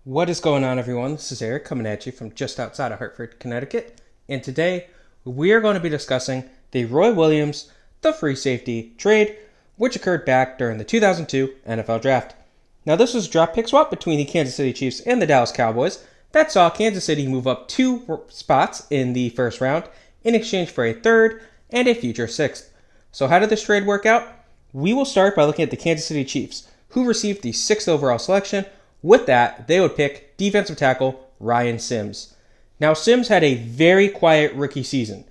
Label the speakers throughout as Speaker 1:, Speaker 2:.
Speaker 1: What is going on, everyone? This is Eric coming at you from just outside of Hartford, Connecticut. And today, we are going to be discussing the Roy Williams, the free safety trade, which occurred back during the 2002 NFL Draft. Now, this was a draft pick swap between the Kansas City Chiefs and the Dallas Cowboys that saw Kansas City move up 2 spots in the first round in exchange for a third and a future sixth. So how did this trade work out? We will start by looking at the Kansas City Chiefs, who received the 6th overall selection. With that, they would pick defensive tackle Ryan Sims. Now, Sims had a very quiet rookie season,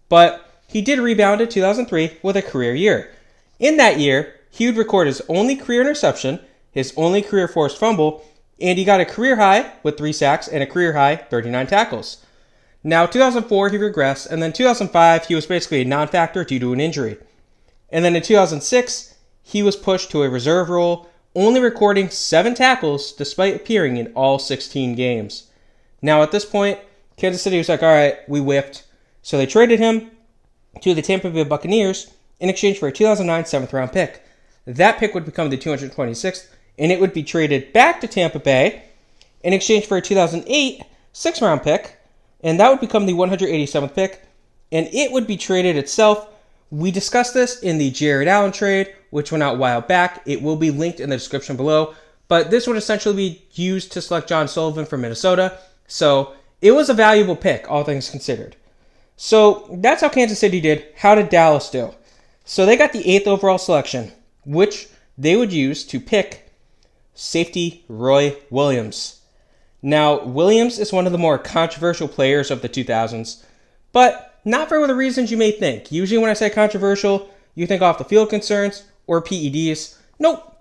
Speaker 1: but he did rebound in 2003 with a career year. In that year, he would record his only career interception, his only career forced fumble, and he got a career high with 3 sacks and a career high 39 tackles. Now, 2004, he regressed, and then 2005, he was basically a non-factor due to an injury. And then in 2006, he was pushed to a reserve role, only recording 7 tackles despite appearing in all 16 games. Now at this point, Kansas City was like, all right, we whiffed. So they traded him to the Tampa Bay Buccaneers in exchange for a 2009 7th round pick. That pick would become the 226th, and it would be traded back to Tampa Bay in exchange for a 2008 6th round pick, and that would become the 187th pick, and it would be traded itself. We discussed this in the Jared Allen trade, which went out a while back. It will be linked in the description below. But this would essentially be used to select John Sullivan from Minnesota. So it was a valuable pick, all things considered. So that's how Kansas City did. How did Dallas do? So they got the 8th overall selection, which they would use to pick safety Roy Williams. Now, Williams is one of the more controversial players of the 2000s, but not for the reasons you may think. Usually when I say controversial, you think off the field concerns or PEDs. Nope.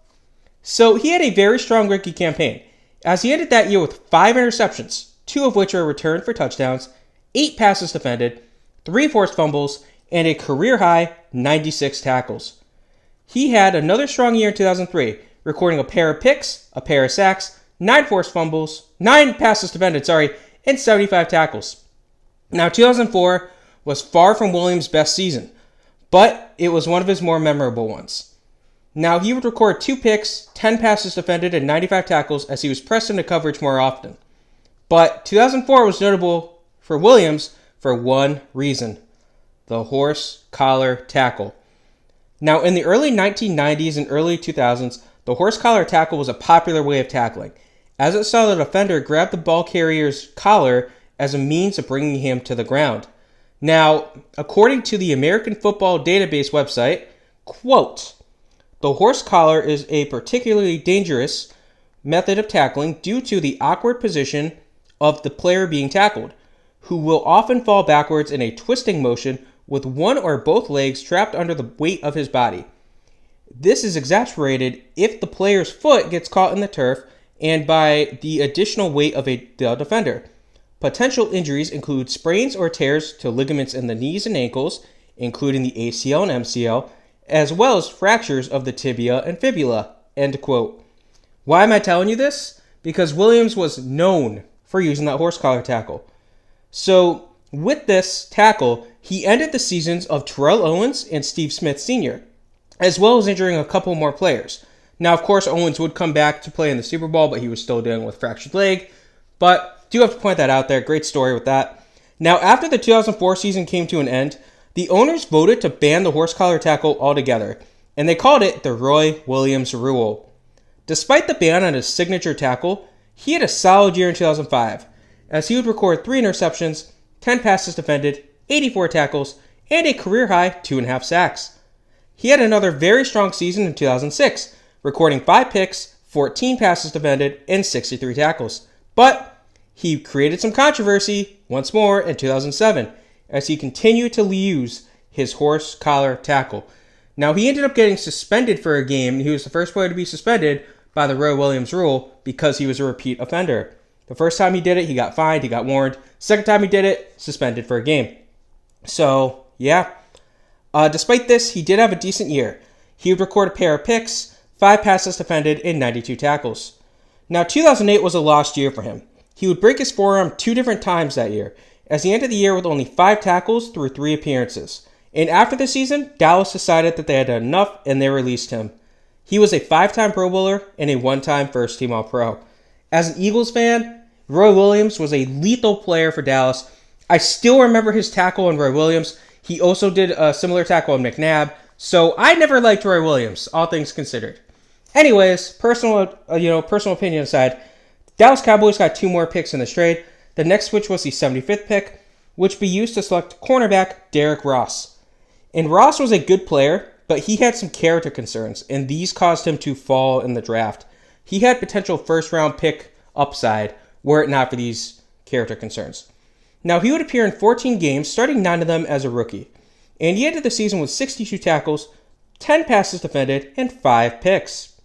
Speaker 1: So he had a very strong rookie campaign, as he ended that year with 5 interceptions, 2 of which were returned for touchdowns, 8 passes defended, 3 forced fumbles, and a career-high 96 tackles. He had another strong year in 2003, recording a pair of picks, a pair of sacks, 9 forced fumbles, 9 passes defended, and 75 tackles. Now, 2004 was far from Williams' best season, but it was one of his more memorable ones. Now, he would record 2 picks, 10 passes defended, and 95 tackles as he was pressed into coverage more often. But 2004 was notable for Williams for one reason: the horse collar tackle. Now, in the early 1990s and early 2000s, the horse collar tackle was a popular way of tackling, as it saw the defender grab the ball carrier's collar as a means of bringing him to the ground. Now, according to the American Football Database website, quote, "The horse collar is a particularly dangerous method of tackling due to the awkward position of the player being tackled, who will often fall backwards in a twisting motion with one or both legs trapped under the weight of his body. This is exacerbated if the player's foot gets caught in the turf and by the additional weight of the defender. Potential injuries include sprains or tears to ligaments in the knees and ankles, including the ACL and MCL, as well as fractures of the tibia and fibula." End quote. Why am I telling you this? Because Williams was known for using that horse collar tackle. So with this tackle, he ended the seasons of Terrell Owens and Steve Smith Sr., as well as injuring a couple more players. Now, of course, Owens would come back to play in the Super Bowl, but he was still dealing with fractured leg. But do have to point that out there. Great story with that. Now, after the 2004 season came to an end, the owners voted to ban the horse collar tackle altogether, and they called it the Roy Williams rule. Despite the ban on his signature tackle, he had a solid year in 2005, as he would record 3 interceptions, 10 passes defended, 84 tackles, and a career-high 2.5 sacks. He had another very strong season in 2006, recording 5 picks, 14 passes defended, and 63 tackles. But he created some controversy once more in 2007, as he continued to use his horse collar tackle. Now, he ended up getting suspended for a game. He was the first player to be suspended by the Roy Williams rule because he was a repeat offender. The first time he did it, he got fined, he got warned. Second time he did it, suspended for a game. So, yeah. Despite this, he did have a decent year. He would record a pair of picks, 5 passes defended, and 92 tackles. Now, 2008 was a lost year for him. He would break his forearm 2 different times that year, as he ended the year with only 5 tackles through 3 appearances. And after the season, Dallas decided that they had done enough and they released him. He was a 5-time Pro Bowler and a 1-time first-team All-Pro. As an Eagles fan, Roy Williams was a lethal player for Dallas. I still remember his tackle on Roy Williams. He also did a similar tackle on McNabb. So I never liked Roy Williams, all things considered. Anyways, personal opinion aside, Dallas Cowboys got 2 more picks in this trade. The next which was the 75th pick, which be used to select cornerback Derrick Ross. And Ross was a good player, but he had some character concerns, and these caused him to fall in the draft. He had potential first-round pick upside were it not for these character concerns. Now, he would appear in 14 games, starting 9 of them as a rookie. And he ended the season with 62 tackles, 10 passes defended, and 5 picks.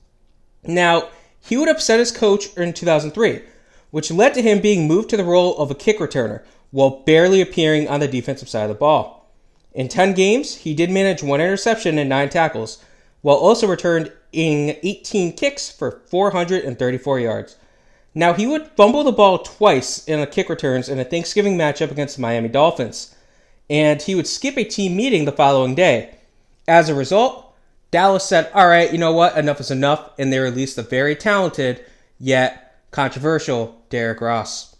Speaker 1: Now, he would upset his coach in 2003, which led to him being moved to the role of a kick returner while barely appearing on the defensive side of the ball. In 10 games, he did manage 1 interception and 9 tackles, while also returning 18 kicks for 434 yards. Now, he would fumble the ball twice in the kick returns in a Thanksgiving matchup against the Miami Dolphins, and he would skip a team meeting the following day. As a result, Dallas said, all right, you know what, enough is enough, and they released the very talented, yet controversial, Derrick Ross.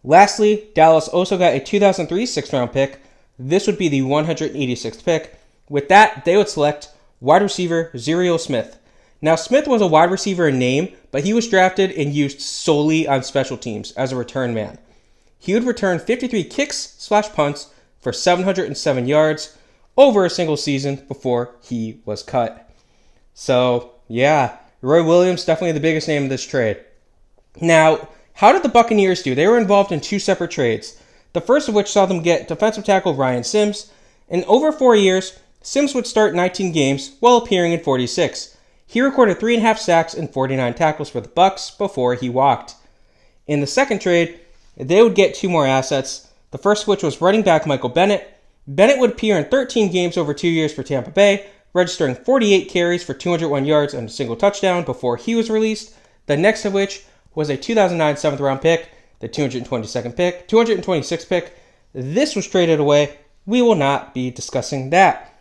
Speaker 1: Lastly, Dallas also got a 2003 6th-round pick. This would be the 186th pick. With that, they would select wide receiver Zuriel Smith. Now, Smith was a wide receiver in name, but he was drafted and used solely on special teams as a return man. He would return 53 kicks/punts for 707 yards over a single season before he was cut. So, yeah, Roy Williams, definitely the biggest name in this trade. Now, how did the Buccaneers do? They were involved in 2 separate trades, the first of which saw them get defensive tackle Ryan Sims. In over 4 years, Sims would start 19 games while appearing in 46. He recorded 3.5 sacks and 49 tackles for the Bucs before he walked. In the second trade, they would get 2 more assets, the first of which was running back Michael Bennett. Bennett would appear in 13 games over 2 years for Tampa Bay, registering 48 carries for 201 yards and a single touchdown before he was released, the next of which was a 2009 7th-round pick, the 226th pick. This was traded away. We will not be discussing that.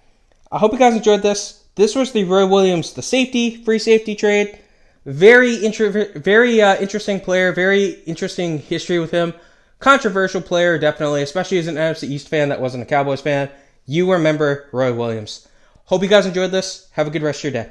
Speaker 1: I hope you guys enjoyed this. This was the Roy Williams, the free safety trade. Very interesting player, very interesting history with him. Controversial player, definitely, especially as an NFC East fan that wasn't a Cowboys fan. You remember Roy Williams. Hope you guys enjoyed this. Have a good rest of your day.